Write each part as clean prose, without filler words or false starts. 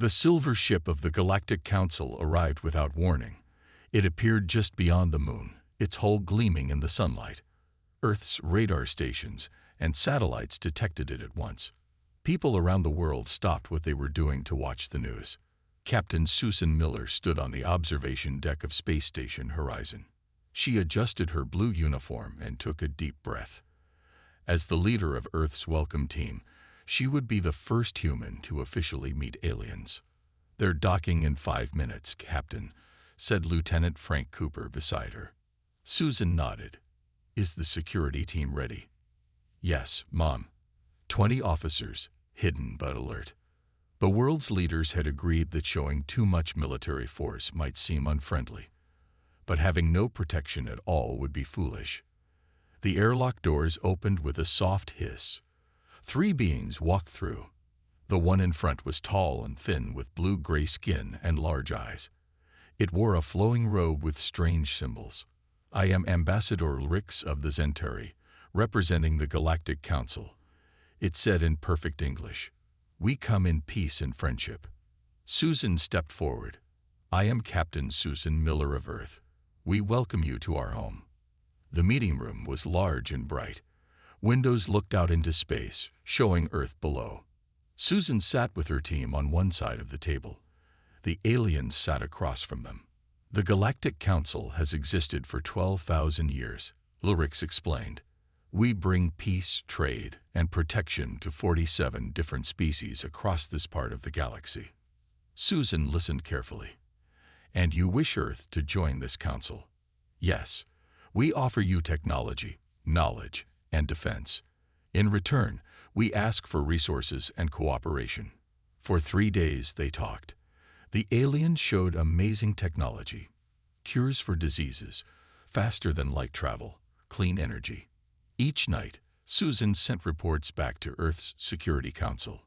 The silver ship of the Galactic Council arrived without warning. It appeared just beyond the moon, its hull gleaming in the sunlight. Earth's radar stations and satellites detected it at once. People around the world stopped what they were doing to watch the news. Captain Susan Miller stood on the observation deck of Space Station Horizon. She adjusted her blue uniform and took a deep breath. As the leader of Earth's welcome team, she would be the first human to officially meet aliens. "They're docking in 5 minutes, Captain," said Lieutenant Frank Cooper beside her. Susan nodded. "Is the security team ready?" "Yes, Mom." 20 officers, hidden but alert. The world's leaders had agreed that showing too much military force might seem unfriendly, but having no protection at all would be foolish. The airlock doors opened with a soft hiss. 3 beings walked through. The one in front was tall and thin with blue-gray skin and large eyes. It wore a flowing robe with strange symbols. "I am Ambassador Rix of the Zentari, representing the Galactic Council," it said in perfect English. "We come in peace and friendship." Susan stepped forward. "I am Captain Susan Miller of Earth. We welcome you to our home." The meeting room was large and bright. Windows looked out into space, showing Earth below. Susan sat with her team on one side of the table. The aliens sat across from them. "The Galactic Council has existed for 12,000 years, Lyrix explained. "We bring peace, trade, and protection to 47 different species across this part of the galaxy." Susan listened carefully. "And you wish Earth to join this council?" "Yes. We offer you technology, knowledge, and defense. In return, we ask for resources and cooperation." For 3 days they talked. The aliens showed amazing technology, cures for diseases, faster than light travel, clean energy. Each night, Susan sent reports back to Earth's Security Council.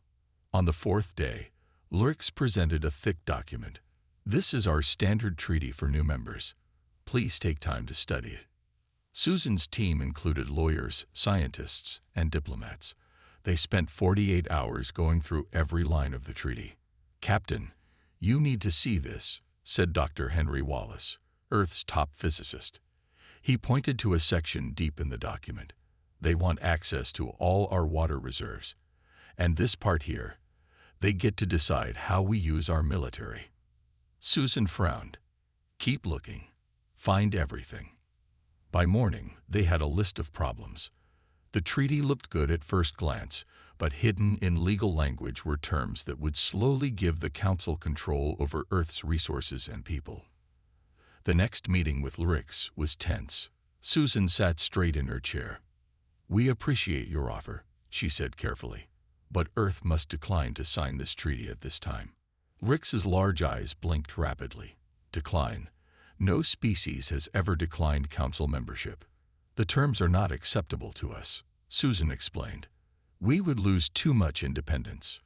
On the 4th day, Lyrix presented a thick document. "This is our standard treaty for new members. Please take time to study it." Susan's team included lawyers, scientists, and diplomats. They spent 48 hours going through every line of the treaty. "Captain, you need to see this," said Dr. Henry Wallace, Earth's top physicist. He pointed to a section deep in the document. "They want access to all our water reserves. And this part here, they get to decide how we use our military." Susan frowned. "Keep looking. Find everything." By morning, they had a list of problems. The treaty looked good at first glance, but hidden in legal language were terms that would slowly give the Council control over Earth's resources and people. The next meeting with Lyrix was tense. Susan sat straight in her chair. "We appreciate your offer," she said carefully, "but Earth must decline to sign this treaty at this time." Lyrix's large eyes blinked rapidly. "Decline? No species has ever declined Council membership. The terms are not acceptable to us," Susan explained. "We would lose too much independence."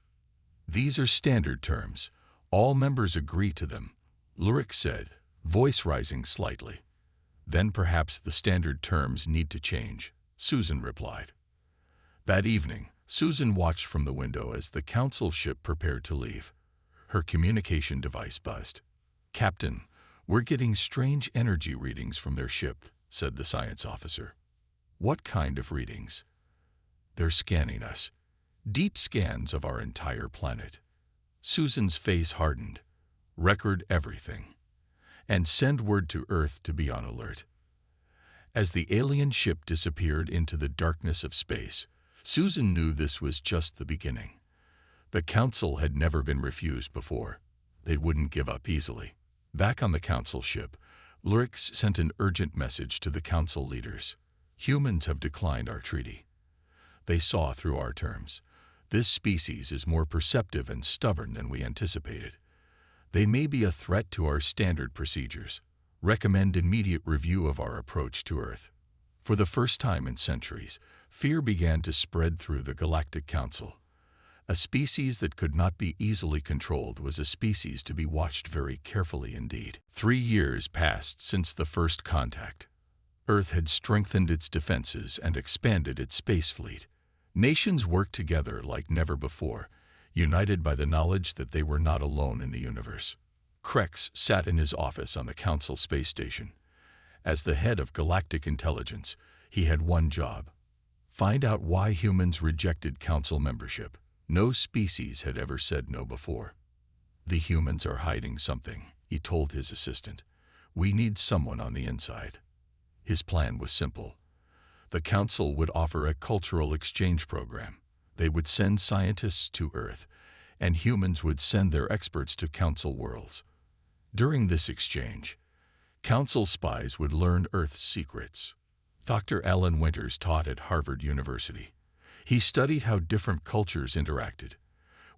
"These are standard terms. All members agree to them," Lyrix said, voice rising slightly. "Then perhaps the standard terms need to change," Susan replied. That evening, Susan watched from the window as the Council ship prepared to leave. Her communication device buzzed. "Captain, we're getting strange energy readings from their ship," said the science officer. "What kind of readings?" "They're scanning us. Deep scans of our entire planet." Susan's face hardened. "Record everything. And send word to Earth to be on alert." As the alien ship disappeared into the darkness of space, Susan knew this was just the beginning. The Council had never been refused before. They wouldn't give up easily. Back on the Council ship, Lyrix sent an urgent message to the Council leaders. "Humans have declined our treaty. They saw through our terms. This species is more perceptive and stubborn than we anticipated. They may be a threat to our standard procedures. Recommend immediate review of our approach to Earth." For the first time in centuries, fear began to spread through the Galactic Council. A species that could not be easily controlled was a species to be watched very carefully indeed. 3 years passed since the first contact. Earth had strengthened its defenses and expanded its space fleet. Nations worked together like never before, united by the knowledge that they were not alone in the universe. Krex sat in his office on the Council space station. As the head of Galactic Intelligence, he had one job: find out why humans rejected Council membership. No species had ever said no before. "The humans are hiding something," he told his assistant. "We need someone on the inside." His plan was simple. The Council would offer a cultural exchange program. They would send scientists to Earth, and humans would send their experts to Council worlds. During this exchange, Council spies would learn Earth's secrets. Dr. Alan Winters taught at Harvard University. He studied how different cultures interacted.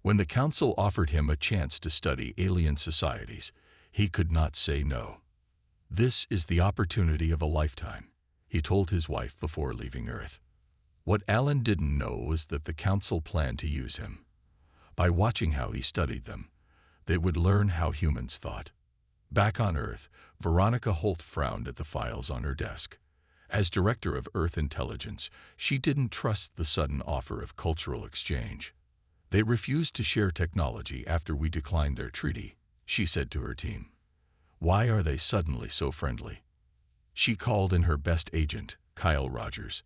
When the Council offered him a chance to study alien societies, he could not say no. "This is the opportunity of a lifetime," he told his wife before leaving Earth. What Alan didn't know was that the Council planned to use him. By watching how he studied them, they would learn how humans thought. Back on Earth, Veronica Holt frowned at the files on her desk. As Director of Earth Intelligence, she didn't trust the sudden offer of cultural exchange. "They refused to share technology after we declined their treaty," she said to her team. "Why are they suddenly so friendly?" She called in her best agent, Kyle Rogers.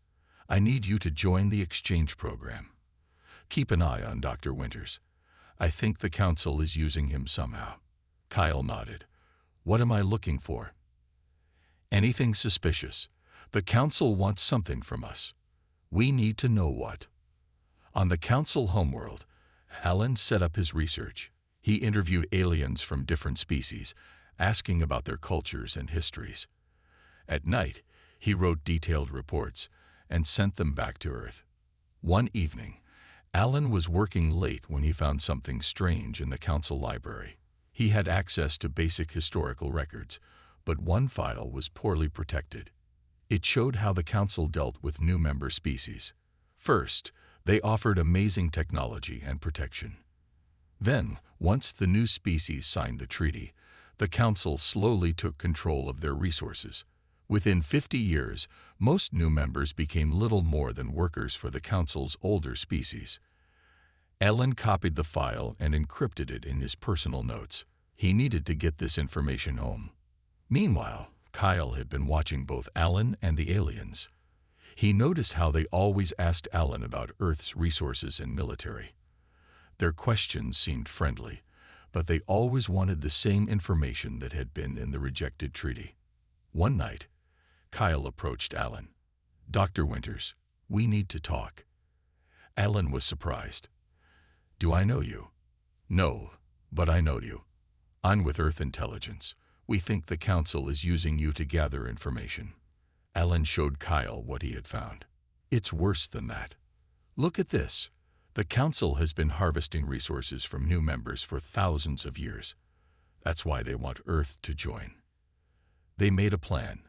"I need you to join the exchange program. Keep an eye on Dr. Winters. I think the Council is using him somehow." Kyle nodded. "What am I looking for?" "Anything suspicious. The Council wants something from us. We need to know what." On the Council homeworld, Alan set up his research. He interviewed aliens from different species, asking about their cultures and histories. At night, he wrote detailed reports and sent them back to Earth. One evening, Alan was working late when he found something strange in the Council library. He had access to basic historical records, but one file was poorly protected. It showed how the Council dealt with new member species. First, they offered amazing technology and protection. Then, once the new species signed the treaty, the Council slowly took control of their resources. Within 50 years, most new members became little more than workers for the Council's older species. Alan copied the file and encrypted it in his personal notes. He needed to get this information home. Meanwhile, Kyle had been watching both Alan and the aliens. He noticed how they always asked Alan about Earth's resources and military. Their questions seemed friendly, but they always wanted the same information that had been in the rejected treaty. One night, Kyle approached Alan. "Dr. Winters, we need to talk." Alan was surprised. "Do I know you?" "No, but I know you. I'm with Earth Intelligence. We think the Council is using you to gather information." Alan showed Kyle what he had found. "It's worse than that. Look at this. The Council has been harvesting resources from new members for thousands of years. That's why they want Earth to join." They made a plan.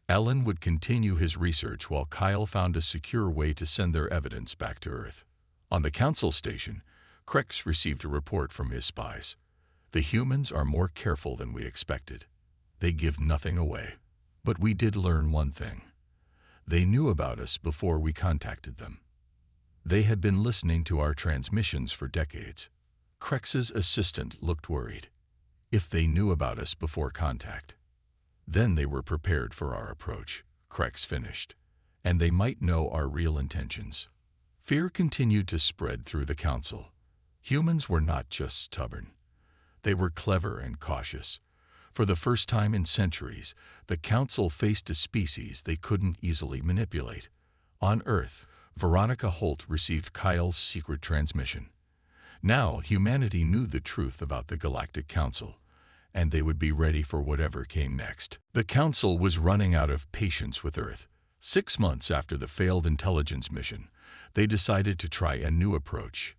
Alan would continue his research while Kyle found a secure way to send their evidence back to Earth. On the Council station, Krex received a report from his spies. "The humans are more careful than we expected. They give nothing away. But we did learn one thing. They knew about us before we contacted them. They had been listening to our transmissions for decades." Krex's assistant looked worried. "If they knew about us before contact, then they were prepared for our approach," Krex finished. "And they might know our real intentions." Fear continued to spread through the Council. Humans were not just stubborn. They were clever and cautious. For the first time in centuries, the Council faced a species they couldn't easily manipulate. On Earth, Veronica Holt received Kyle's secret transmission. Now humanity knew the truth about the Galactic Council, and they would be ready for whatever came next. The Council was running out of patience with Earth. 6 months after the failed intelligence mission, they decided to try a new approach.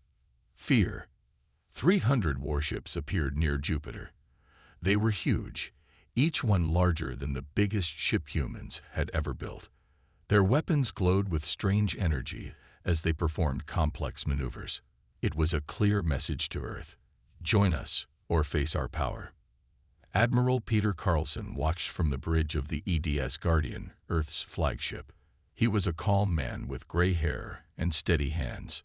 Fear. 300 warships appeared near Jupiter. They were huge, each one larger than the biggest ship humans had ever built. Their weapons glowed with strange energy as they performed complex maneuvers. It was a clear message to Earth: join us or face our power. Admiral Peter Carlson watched from the bridge of the EDS Guardian, Earth's flagship. He was a calm man with gray hair and steady hands.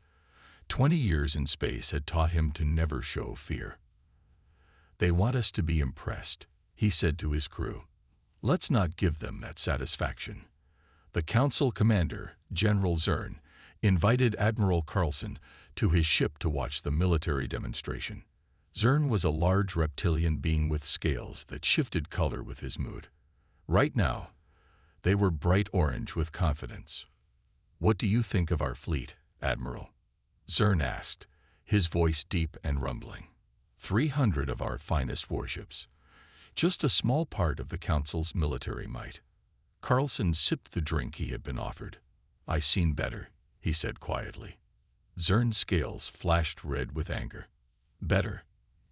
20 years in space had taught him to never show fear. "They want us to be impressed," he said to his crew. "Let's not give them that satisfaction." The Council commander, General Zern, invited Admiral Carlson to his ship to watch the military demonstration. Zern was a large reptilian being with scales that shifted color with his mood. Right now, they were bright orange with confidence. "What do you think of our fleet, Admiral?" Zern asked, his voice deep and rumbling. 300 of our finest warships. Just a small part of the Council's military might." Carlson sipped the drink he had been offered. "I've seen better," he said quietly. Zern's scales flashed red with anger. "Better?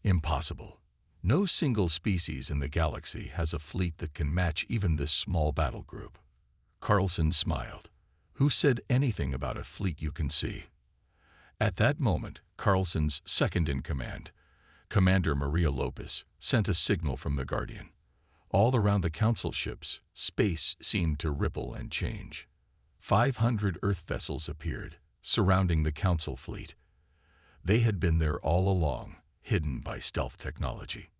Impossible. No single species in the galaxy has a fleet that can match even this small battle group." Carlson smiled. "Who said anything about a fleet you can see?" At that moment, Carlson's second-in-command, Commander Maria Lopez, sent a signal from the Guardian. All around the Council ships, space seemed to ripple and change. 500 Earth vessels appeared, surrounding the Council fleet. They had been there all along, hidden by stealth technology.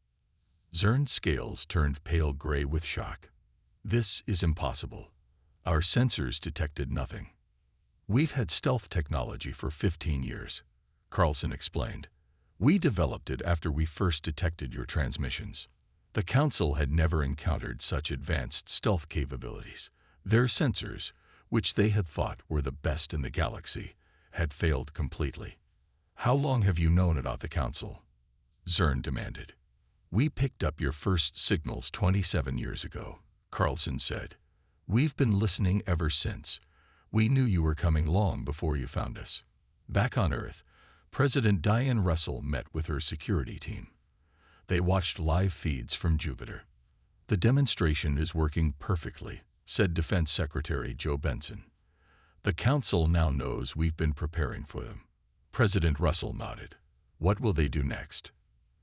Zern's scales turned pale gray with shock. "This is impossible. Our sensors detected nothing." "We've had stealth technology for 15 years, Carlson explained. "We developed it after we first detected your transmissions." The Council had never encountered such advanced stealth capabilities. Their sensors, which they had thought were the best in the galaxy, had failed completely. "How long have you known about the Council?" Zern demanded. "We picked up your first signals 27 years ago," Carlson said. "We've been listening ever since. We knew you were coming long before you found us." Back on Earth, President Diane Russell met with her security team. They watched live feeds from Jupiter. "The demonstration is working perfectly," said Defense Secretary Joe Benson. "The Council now knows we've been preparing for them." President Russell nodded. "What will they do next?"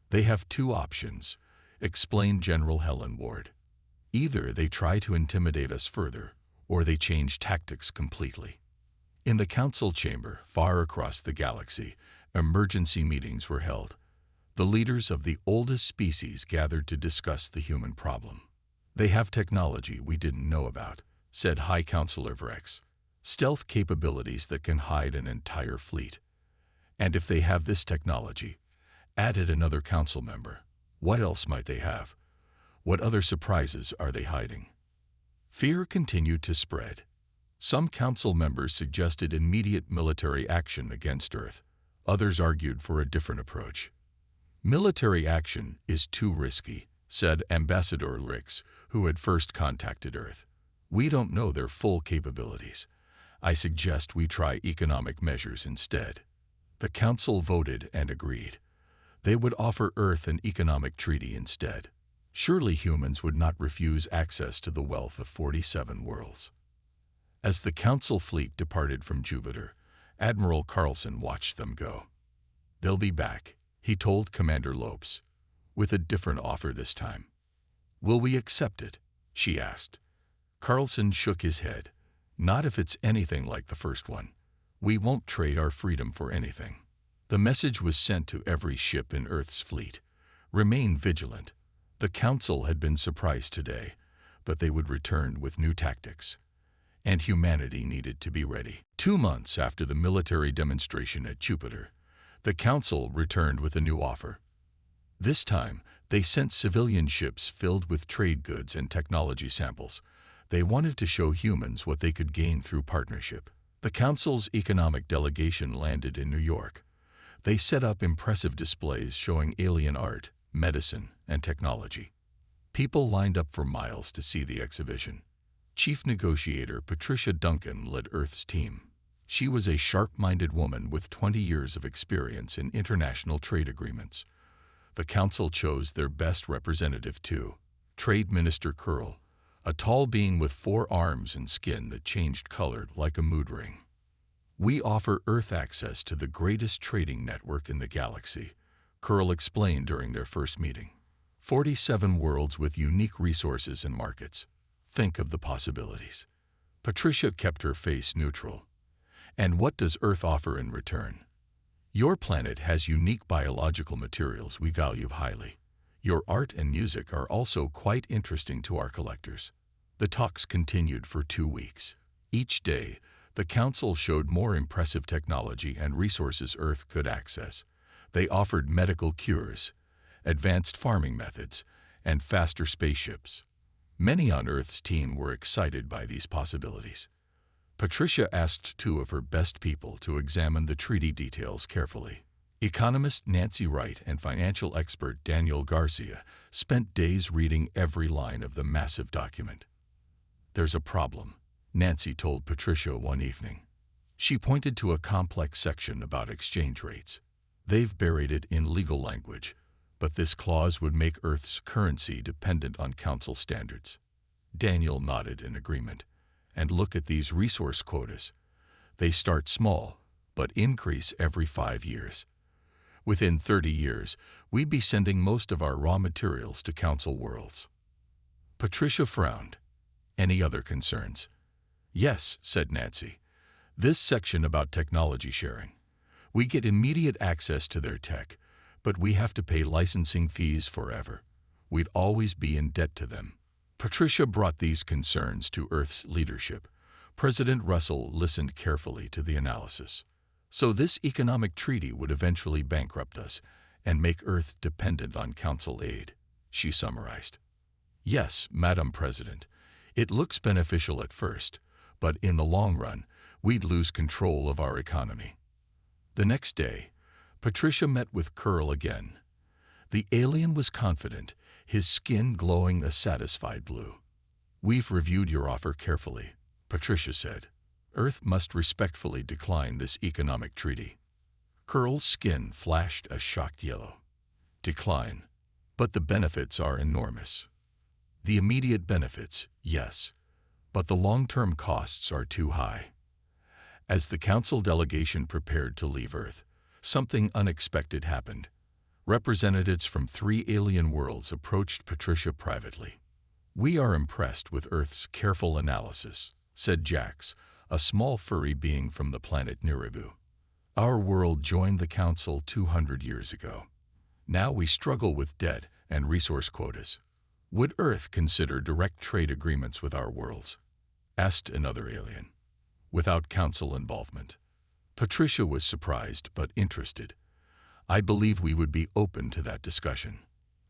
"They have two options," explained General Helen Ward. "Either they try to intimidate us further, or they change tactics completely." In the Council chamber, far across the galaxy, emergency meetings were held. The leaders of the oldest species gathered to discuss the human problem. "They have technology we didn't know about," said High Counselor Vrex. "Stealth capabilities that can hide an entire fleet. And if they have this technology," added another council member, "what else might they have? What other surprises are they hiding?" Fear continued to spread. Some council members suggested immediate military action against Earth. Others argued for a different approach. "Military action is too risky," said Ambassador Rix, who had first contacted Earth. "We don't know their full capabilities. I suggest we try economic measures instead." The Council voted and agreed. They would offer Earth an economic treaty instead. Surely humans would not refuse access to the wealth of 47 worlds. As the Council fleet departed from Jupiter, Admiral Carlson watched them go. "They'll be back," he told Commander Lopes, "with a different offer this time." "Will we accept it?" she asked. Carlson shook his head. "Not if it's anything like the first one. We won't trade our freedom for anything." The message was sent to every ship in Earth's fleet. Remain vigilant. The Council had been surprised today, but they would return with new tactics. And humanity needed to be ready. 2 months after the military demonstration at Jupiter, the Council returned with a new offer. This time, they sent civilian ships filled with trade goods and technology samples. They wanted to show humans what they could gain through partnership. The Council's economic delegation landed in New York. They set up impressive displays showing alien art, medicine, and technology. People lined up for miles to see the exhibition. Chief Negotiator Patricia Duncan led Earth's team. She was a sharp-minded woman with 20 years of experience in international trade agreements. The Council chose their best representative too, Trade Minister Curl, a tall being with 4 arms and skin that changed color like a mood ring. "We offer Earth access to the greatest trading network in the galaxy," Curl explained during their first meeting. 47 worlds with unique resources and markets. Think of the possibilities. Patricia kept her face neutral. "And what does Earth offer in return?" Your planet has unique biological materials we value highly. Your art and music are also quite interesting to our collectors. The talks continued for 2 weeks. Each day, the Council showed more impressive technology and resources Earth could access. They offered medical cures, advanced farming methods, and faster spaceships. Many on Earth's team were excited by these possibilities. Patricia asked 2 of her best people to examine the treaty details carefully. Economist Nancy Wright and financial expert Daniel Garcia spent days reading every line of the massive document. "There's a problem," Nancy told Patricia one evening. She pointed to a complex section about exchange rates. "They've buried it in legal language, but this clause would make Earth's currency dependent on Council standards." Daniel nodded in agreement. "And look at these resource quotas. They start small, but increase every 5 years. Within 30 years, we'd be sending most of our raw materials to Council worlds." Patricia frowned. "Any other concerns?" "Yes," said Nancy. "This section about technology sharing. We get immediate access to their tech, but we have to pay licensing fees forever. We'd always be in debt to them." Patricia brought these concerns to Earth's leadership. President Russell listened carefully to the analysis. "So this economic treaty would eventually bankrupt us and make Earth dependent on Council aid," she summarized. "Yes, Madam President. It looks beneficial at first, but in the long run, we'd lose control of our economy." The next day, Patricia met with Curl again. The alien was confident, his skin glowing a satisfied blue. "We've reviewed your offer carefully," Patricia said. "Earth must respectfully decline this economic treaty." Curl's skin flashed a shocked yellow. "Decline? But the benefits are enormous." "The immediate benefits, yes, but the long-term costs are too high." As the Council delegation prepared to leave Earth, something unexpected happened. Representatives from 3 alien worlds approached Patricia privately. "We are impressed with Earth's careful analysis," said Jax, a small furry being from the planet Nirebu. "Our world joined the Council 200 years ago. Now we struggle with debt and resource quotas. Would Earth consider direct trade agreements with our worlds?" asked another alien. "Without Council involvement." Patricia was surprised but interested. "I believe we would be open to that discussion."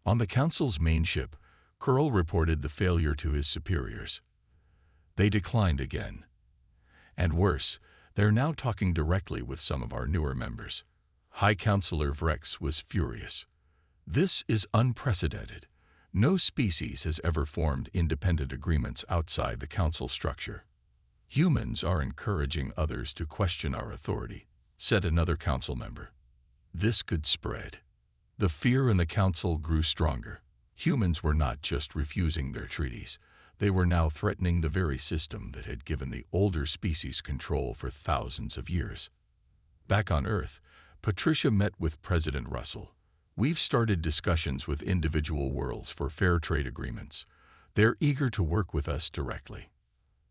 On the Council's main ship, Curl reported the failure to his superiors. They declined again. And worse, they're now talking directly with some of our newer members. High Counselor Vrex was furious. "This is unprecedented. No species has ever formed independent agreements outside the Council structure. Humans are encouraging others to question our authority," said another Council member. This could spread. The fear in the Council grew stronger. Humans were not just refusing their treaties. They were now threatening the very system that had given the older species control for thousands of years. Back on Earth, Patricia met with President Russell. "We've started discussions with individual worlds for fair trade agreements. They're eager to work with us directly."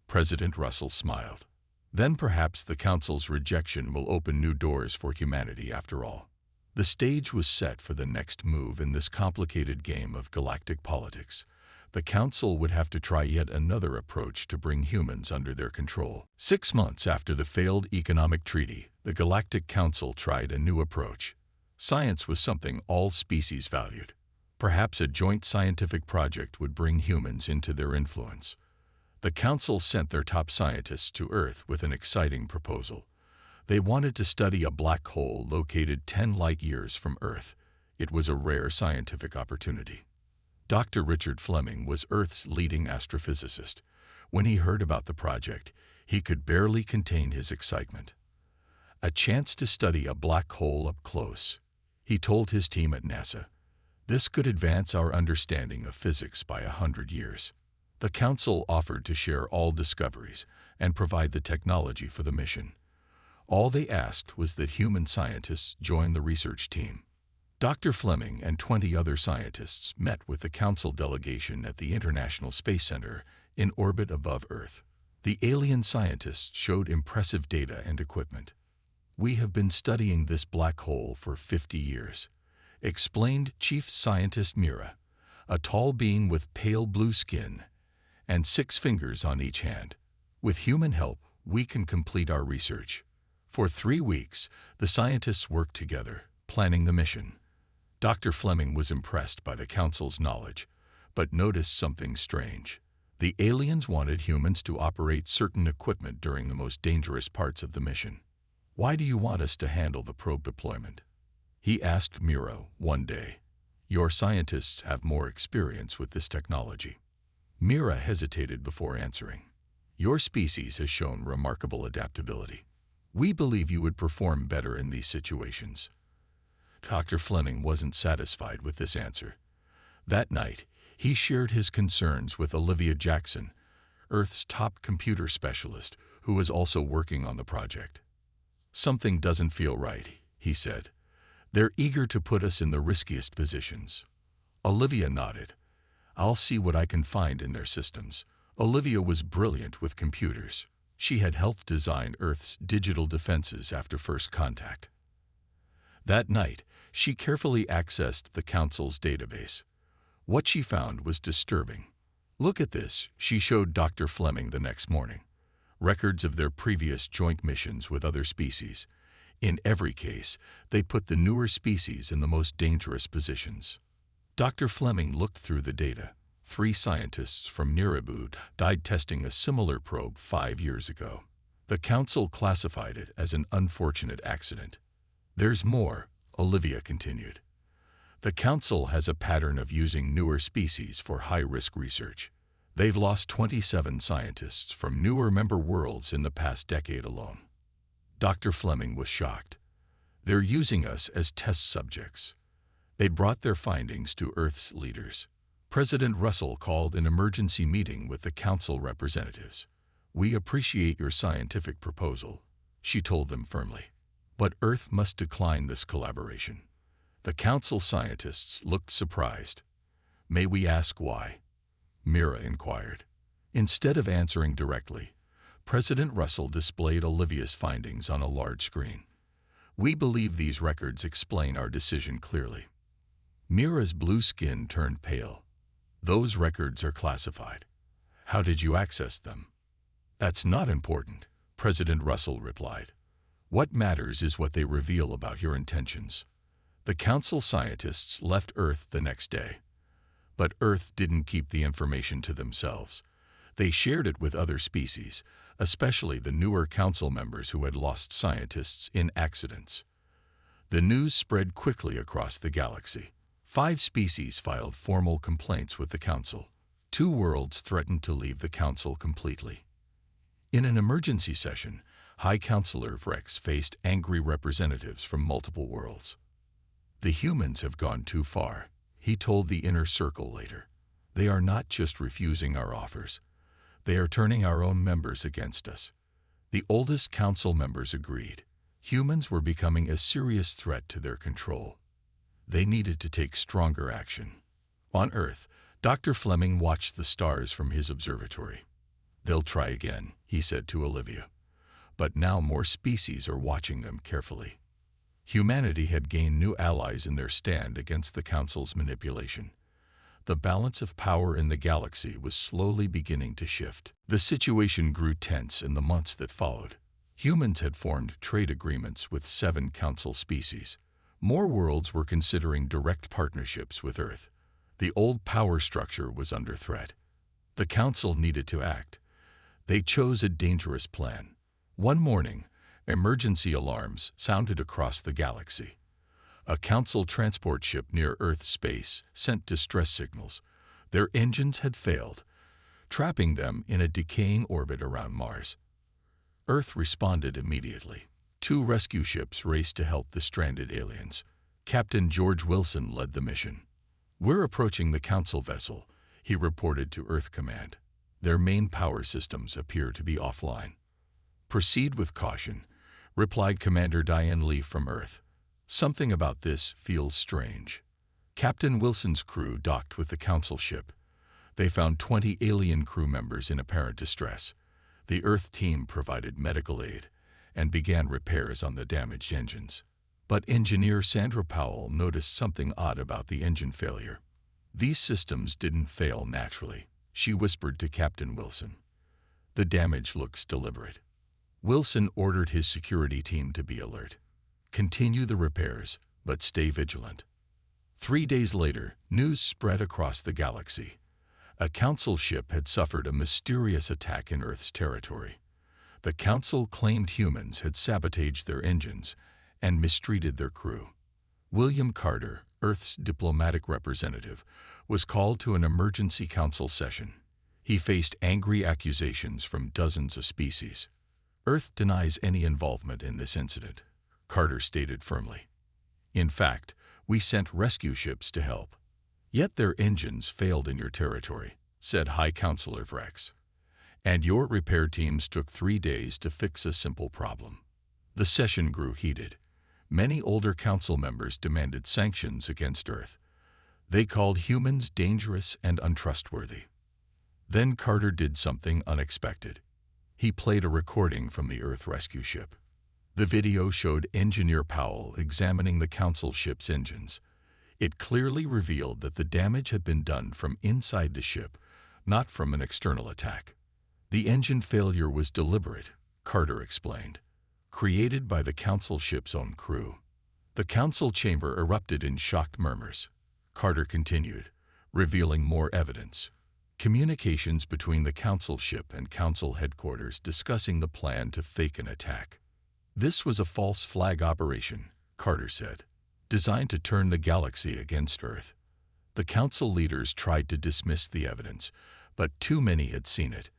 President Russell smiled. "Then perhaps the Council's rejection will open new doors for humanity after all." The stage was set for the next move in this complicated game of galactic politics. The Council would have to try yet another approach to bring humans under their control. 6 months after the failed economic treaty, the Galactic Council tried a new approach. Science was something all species valued. Perhaps a joint scientific project would bring humans into their influence. The Council sent their top scientists to Earth with an exciting proposal. They wanted to study a black hole located 10 light-years from Earth. It was a rare scientific opportunity. Dr. Richard Fleming was Earth's leading astrophysicist. When he heard about the project, he could barely contain his excitement. A chance to study a black hole up close. He told his team at NASA, "This could advance our understanding of physics by 100 years." The Council offered to share all discoveries and provide the technology for the mission. All they asked was that human scientists join the research team. Dr. Fleming and 20 other scientists met with the Council delegation at the International Space Center in orbit above Earth. The alien scientists showed impressive data and equipment. We have been studying this black hole for 50 years, explained Chief Scientist Mira, a tall being with pale blue skin and 6 fingers on each hand. With human help, we can complete our research. For 3 weeks, the scientists worked together, planning the mission. Dr. Fleming was impressed by the Council's knowledge, but noticed something strange. The aliens wanted humans to operate certain equipment during the most dangerous parts of the mission. "Why do you want us to handle the probe deployment?" he asked Mira one day. "Your scientists have more experience with this technology." Mira hesitated before answering. "Your species has shown remarkable adaptability. We believe you would perform better in these situations." Dr. Fleming wasn't satisfied with this answer. That night, he shared his concerns with Olivia Jackson, Earth's top computer specialist, who was also working on the project. "Something doesn't feel right," he said. "They're eager to put us in the riskiest positions." Olivia nodded. "I'll see what I can find in their systems." Olivia was brilliant with computers. She had helped design Earth's digital defenses after first contact. That night, she carefully accessed the Council's database. What she found was disturbing. "Look at this," she showed Dr. Fleming the next morning. Records of their previous joint missions with other species. In every case, they put the newer species in the most dangerous positions. Dr. Fleming looked through the data. 3 scientists from Nirabud died testing a similar probe 5 years ago. The Council classified it as an unfortunate accident. "There's more," Olivia continued. "The Council has a pattern of using newer species for high-risk research. They've lost 27 scientists from newer member worlds in the past decade alone." Dr. Fleming was shocked. "They're using us as test subjects." They brought their findings to Earth's leaders. President Russell called an emergency meeting with the Council representatives. "We appreciate your scientific proposal," she told them firmly. "But Earth must decline this collaboration." The Council scientists looked surprised. "May we ask why?" Mira inquired. Instead of answering directly, President Russell displayed Olivia's findings on a large screen. "We believe these records explain our decision clearly." Mira's blue skin turned pale. "Those records are classified. How did you access them?" "That's not important," President Russell replied. "What matters is what they reveal about your intentions." The Council scientists left Earth the next day. But Earth didn't keep the information to themselves. They shared it with other species, especially the newer Council members who had lost scientists in accidents. The news spread quickly across the galaxy. 5 species filed formal complaints with the Council. 2 worlds threatened to leave the Council completely. In an emergency session, High Counselor Vrex faced angry representatives from multiple worlds. "The humans have gone too far," he told the Inner Circle later. "They are not just refusing our offers. They are turning our own members against us." The oldest Council members agreed. Humans were becoming a serious threat to their control. They needed to take stronger action. On Earth, Dr. Fleming watched the stars from his observatory. "They'll try again," he said to Olivia. "But now more species are watching them carefully." Humanity had gained new allies in their stand against the Council's manipulation. The balance of power in the galaxy was slowly beginning to shift. The situation grew tense in the months that followed. Humans had formed trade agreements with 7 Council species. More worlds were considering direct partnerships with Earth. The old power structure was under threat. The Council needed to act. They chose a dangerous plan. One morning, emergency alarms sounded across the galaxy. A Council transport ship near Earth's space sent distress signals. Their engines had failed, trapping them in a decaying orbit around Mars. Earth responded immediately. 2 rescue ships raced to help the stranded aliens. Captain George Wilson led the mission. "We're approaching the Council vessel," he reported to Earth Command. "Their main power systems appear to be offline." "Proceed with caution," replied Commander Diane Lee from Earth. "Something about this feels strange." Captain Wilson's crew docked with the Council ship. They found 20 alien crew members in apparent distress. The Earth team provided medical aid, and began repairs on the damaged engines. But engineer Sandra Powell noticed something odd about the engine failure. These systems didn't fail naturally, she whispered to Captain Wilson. The damage looks deliberate. Wilson ordered his security team to be alert. Continue the repairs, but stay vigilant. 3 days later, news spread across the galaxy. A Council ship had suffered a mysterious attack in Earth's territory. The Council claimed humans had sabotaged their engines and mistreated their crew. William Carter, Earth's diplomatic representative, was called to an emergency Council session. He faced angry accusations from dozens of species. Earth denies any involvement in this incident, Carter stated firmly. In fact, we sent rescue ships to help. Yet their engines failed in your territory, said High Counselor Vrex. And your repair teams took 3 days to fix a simple problem. The session grew heated. Many older Council members demanded sanctions against Earth. They called humans dangerous and untrustworthy. Then Carter did something unexpected. He played a recording from the Earth rescue ship. The video showed Engineer Powell examining the Council ship's engines. It clearly revealed that the damage had been done from inside the ship, not from an external attack. The engine failure was deliberate, Carter explained, created by the Council ship's own crew. The Council chamber erupted in shocked murmurs. Carter continued, revealing more evidence. Communications between the Council ship and Council headquarters discussing the plan to fake an attack. This was a false flag operation, Carter said, designed to turn the galaxy against Earth. The Council leaders tried to dismiss the evidence, but too many had seen it.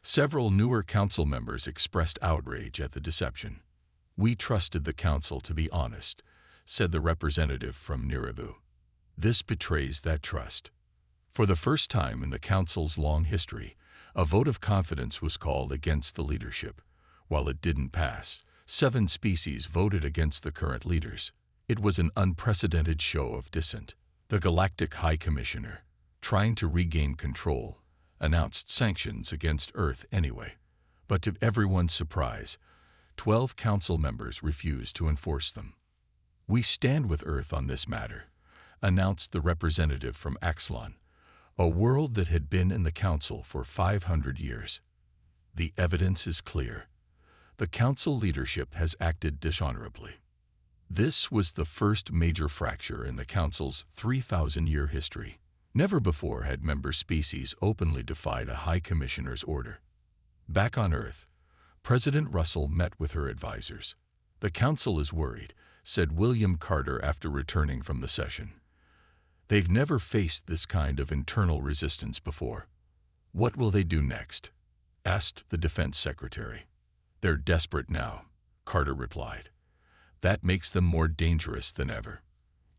Several newer Council members expressed outrage at the deception. We trusted the Council to be honest, said the representative from Nirabu. This betrays that trust. For the first time in the Council's long history, a vote of confidence was called against the leadership. While it didn't pass, 7 species voted against the current leaders. It was an unprecedented show of dissent. The Galactic High Commissioner, trying to regain control, announced sanctions against Earth anyway. But to everyone's surprise, 12 Council members refused to enforce them. We stand with Earth on this matter, announced the representative from Axlon, a world that had been in the Council for 500 years. The evidence is clear. The Council leadership has acted dishonorably. This was the first major fracture in the Council's 3,000-year history. Never before had member species openly defied a High Commissioner's order. Back on Earth, President Russell met with her advisors. The Council is worried, said William Carter after returning from the session. They've never faced this kind of internal resistance before. What will they do next? Asked the Defense Secretary. They're desperate now, Carter replied. That makes them more dangerous than ever.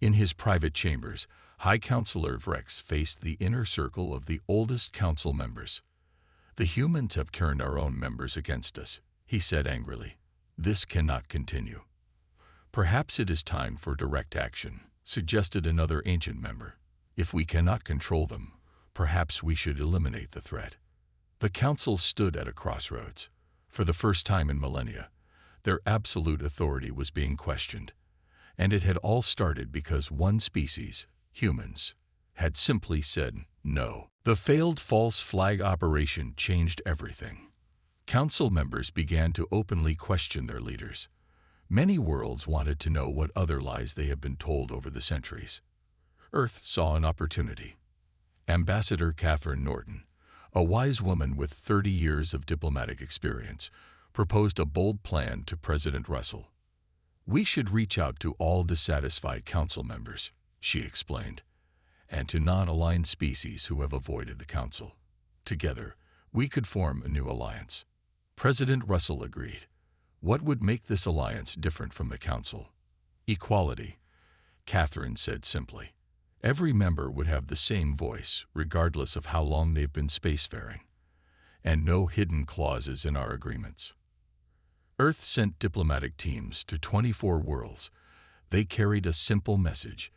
In his private chambers, High Counselor Vrex faced the inner circle of the oldest Council members. The humans have turned our own members against us, he said angrily. This cannot continue. Perhaps it is time for direct action, suggested another ancient member. If we cannot control them, perhaps we should eliminate the threat. The Council stood at a crossroads. For the first time in millennia, their absolute authority was being questioned. And it had all started because one species, humans, had simply said no. The failed false flag operation changed everything. Council members began to openly question their leaders. Many worlds wanted to know what other lies they have been told over the centuries. Earth saw an opportunity. Ambassador Catherine Norton, a wise woman with 30 years of diplomatic experience, proposed a bold plan to President Russell. We should reach out to all dissatisfied Council members, she explained, and to non-aligned species who have avoided the Council. Together, we could form a new alliance. President Russell agreed. What would make this alliance different from the Council? Equality, Catherine said simply. Every member would have the same voice, regardless of how long they've been spacefaring, and no hidden clauses in our agreements. Earth sent diplomatic teams to 24 worlds. They carried a simple message.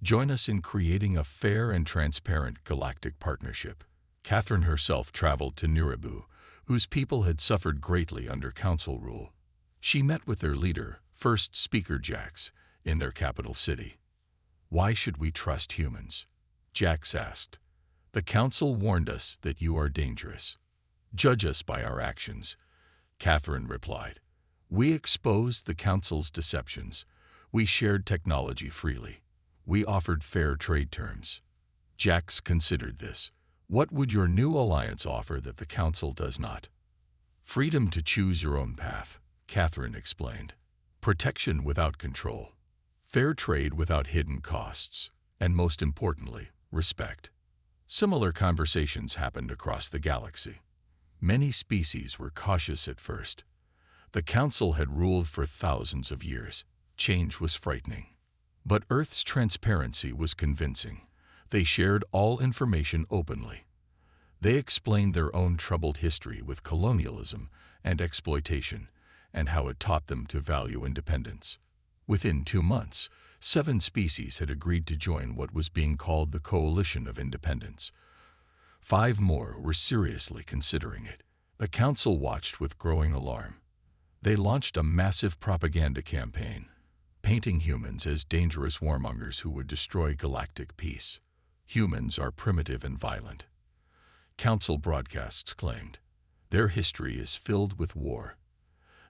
Join us in creating a fair and transparent galactic partnership. Catherine herself traveled to Nirabu, whose people had suffered greatly under Council rule. She met with their leader, First Speaker Jax, in their capital city. "Why should we trust humans?" Jax asked. "The council warned us that you are dangerous. Judge us by our actions," Catherine replied. "We exposed the council's deceptions. We shared technology freely. We offered fair trade terms." Jax considered this. "What would your new alliance offer that the council does not?" "Freedom to choose your own path," Catherine explained. "Protection without control. Fair trade without hidden costs. And most importantly, respect." Similar conversations happened across the galaxy. Many species were cautious at first. The council had ruled for thousands of years. Change was frightening. But Earth's transparency was convincing. They shared all information openly. They explained their own troubled history with colonialism and exploitation, and how it taught them to value independence. Within 2 months, 7 species had agreed to join what was being called the Coalition of Independence. 5 more were seriously considering it. The council watched with growing alarm. They launched a massive propaganda campaign, painting humans as dangerous warmongers who would destroy galactic peace. Humans are primitive and violent, council broadcasts claimed. Their history is filled with war.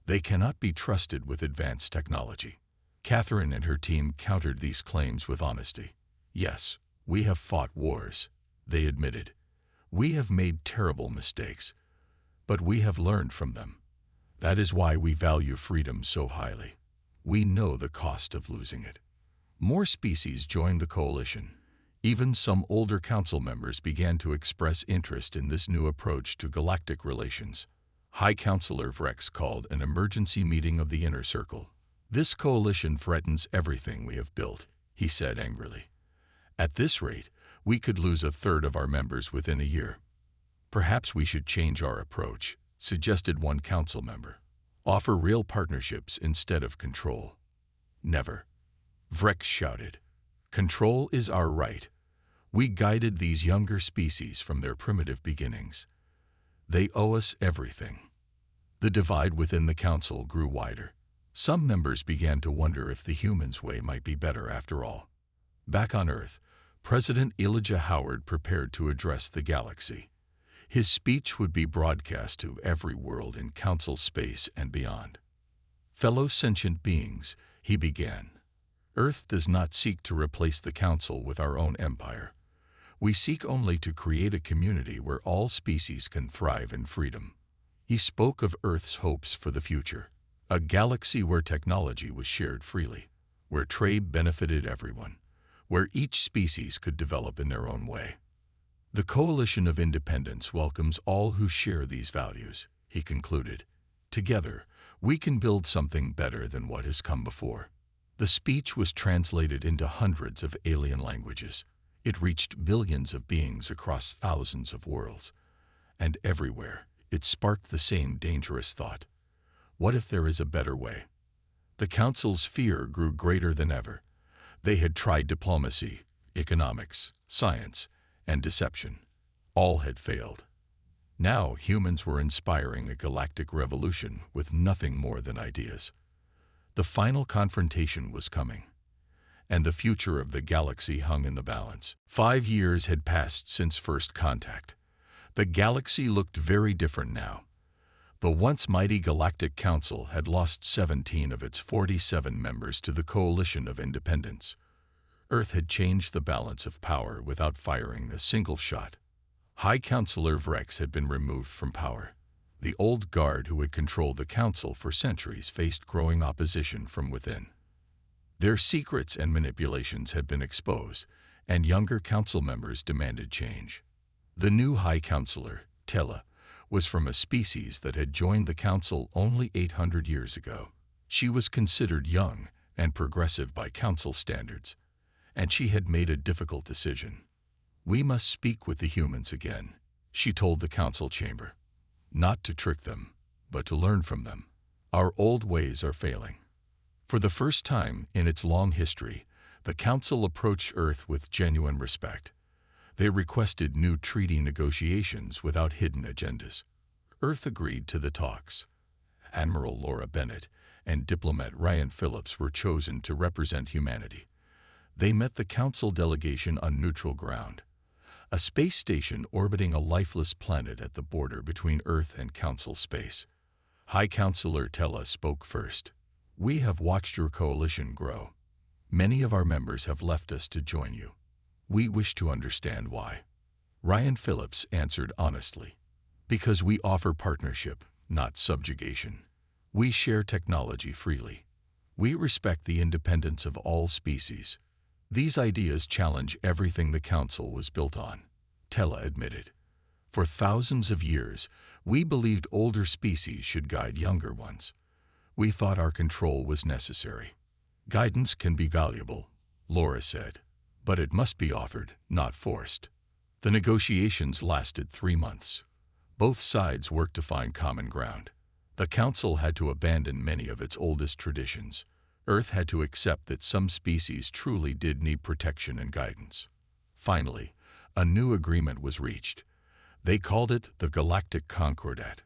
They cannot be trusted with advanced technology. Catherine and her team countered these claims with honesty. "Yes, we have fought wars," they admitted. "We have made terrible mistakes, but we have learned from them. That is why we value freedom so highly. We know the cost of losing it." More species joined the coalition. Even some older council members began to express interest in this new approach to galactic relations. High Counselor Vrex called an emergency meeting of the Inner Circle. "This coalition threatens everything we have built," he said angrily. "At this rate, we could lose 1/3 of our members within a year." "Perhaps we should change our approach," suggested one council member. "Offer real partnerships instead of control." "Never," Vrex shouted. "Control is our right. We guided these younger species from their primitive beginnings. They owe us everything." The divide within the council grew wider. Some members began to wonder if the humans' way might be better after all. Back on Earth, President Elijah Howard prepared to address the galaxy. His speech would be broadcast to every world in council space and beyond. "Fellow sentient beings," he began, "Earth does not seek to replace the council with our own empire. We seek only to create a community where all species can thrive in freedom." He spoke of Earth's hopes for the future, a galaxy where technology was shared freely, where trade benefited everyone, where each species could develop in their own way. "The Coalition of Independence welcomes all who share these values," he concluded. "Together, we can build something better than what has come before." The speech was translated into hundreds of alien languages. It reached billions of beings across thousands of worlds. And everywhere, it sparked the same dangerous thought. What if there is a better way? The council's fear grew greater than ever. They had tried diplomacy, economics, science, and deception. All had failed. Now humans were inspiring a galactic revolution with nothing more than ideas. The final confrontation was coming, and the future of the galaxy hung in the balance. 5 years had passed since first contact. The galaxy looked very different now. The once mighty Galactic Council had lost 17 of its 47 members to the Coalition of Independence. Earth had changed the balance of power without firing a single shot. High Counselor Vrex had been removed from power. The old guard who had controlled the council for centuries faced growing opposition from within. Their secrets and manipulations had been exposed, and younger council members demanded change. The new High Counselor, Tella, was from a species that had joined the council only 800 years ago. She was considered young and progressive by council standards, and she had made a difficult decision. "We must speak with the humans again," she told the council chamber. "Not to trick them, but to learn from them. Our old ways are failing." For the first time in its long history, the council approached Earth with genuine respect. They requested new treaty negotiations without hidden agendas. Earth agreed to the talks. Admiral Laura Bennett, and diplomat Ryan Phillips were chosen to represent humanity. They met the Council delegation on neutral ground, a space station orbiting a lifeless planet at the border between Earth and Council space. High Counselor Tella spoke first. "We have watched your coalition grow. Many of our members have left us to join you. We wish to understand why." Ryan Phillips answered honestly. "Because we offer partnership, not subjugation. We share technology freely. We respect the independence of all species. These ideas challenge everything the Council was built on," Tella admitted. "For thousands of years, we believed older species should guide younger ones. We thought our control was necessary." "Guidance can be valuable," Laura said, "but it must be offered, not forced." The negotiations lasted 3 months. Both sides worked to find common ground. The Council had to abandon many of its oldest traditions. Earth had to accept that some species truly did need protection and guidance. Finally, a new agreement was reached. They called it the Galactic Concordat.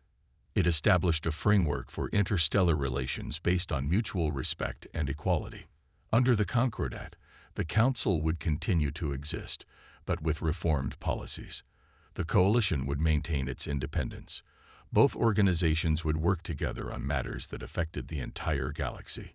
It established a framework for interstellar relations based on mutual respect and equality. Under the Concordat, the Council would continue to exist, but with reformed policies. The coalition would maintain its independence. Both organizations would work together on matters that affected the entire galaxy.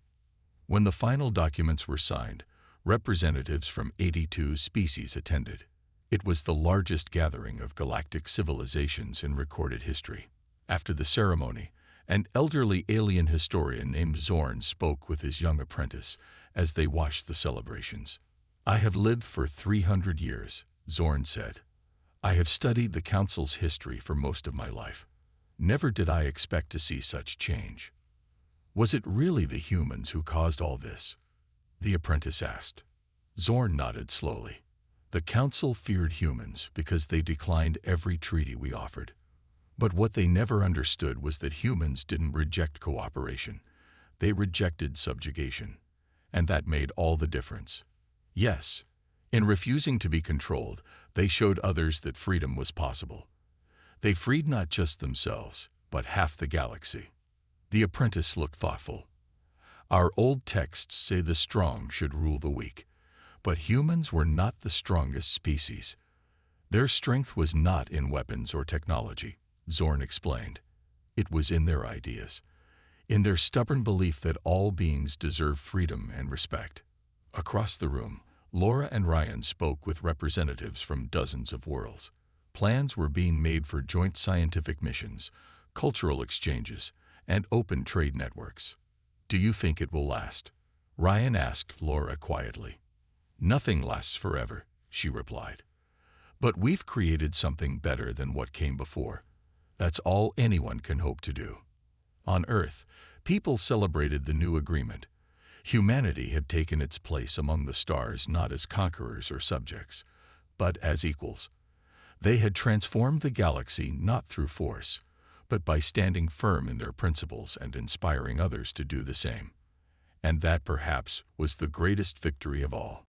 When the final documents were signed, representatives from 82 species attended. It was the largest gathering of galactic civilizations in recorded history. After the ceremony, an elderly alien historian named Zorn spoke with his young apprentice as they watched the celebrations. "I have lived for 300 years, Zorn said. "I have studied the Council's history for most of my life. Never did I expect to see such change." "Was it really the humans who caused all this?" the apprentice asked. Zorn nodded slowly. "The Council feared humans because they declined every treaty we offered. But what they never understood was that humans didn't reject cooperation. They rejected subjugation. And that made all the difference. Yes, in refusing to be controlled, they showed others that freedom was possible. They freed not just themselves, but half the galaxy." The apprentice looked thoughtful. "Our old texts say the strong should rule the weak. But humans were not the strongest species. Their strength was not in weapons or technology," Zorn explained. "It was in their ideas, in their stubborn belief that all beings deserve freedom and respect." Across the room, Laura and Ryan spoke with representatives from dozens of worlds. Plans were being made for joint scientific missions, cultural exchanges, and open trade networks. "Do you think it will last?" Ryan asked Laura quietly. "Nothing lasts forever," she replied. "But we've created something better than what came before. That's all anyone can hope to do." On Earth, people celebrated the new agreement. Humanity had taken its place among the stars not as conquerors or subjects, but as equals. They had transformed the galaxy not through force, but by standing firm in their principles and inspiring others to do the same. And that perhaps was the greatest victory of all.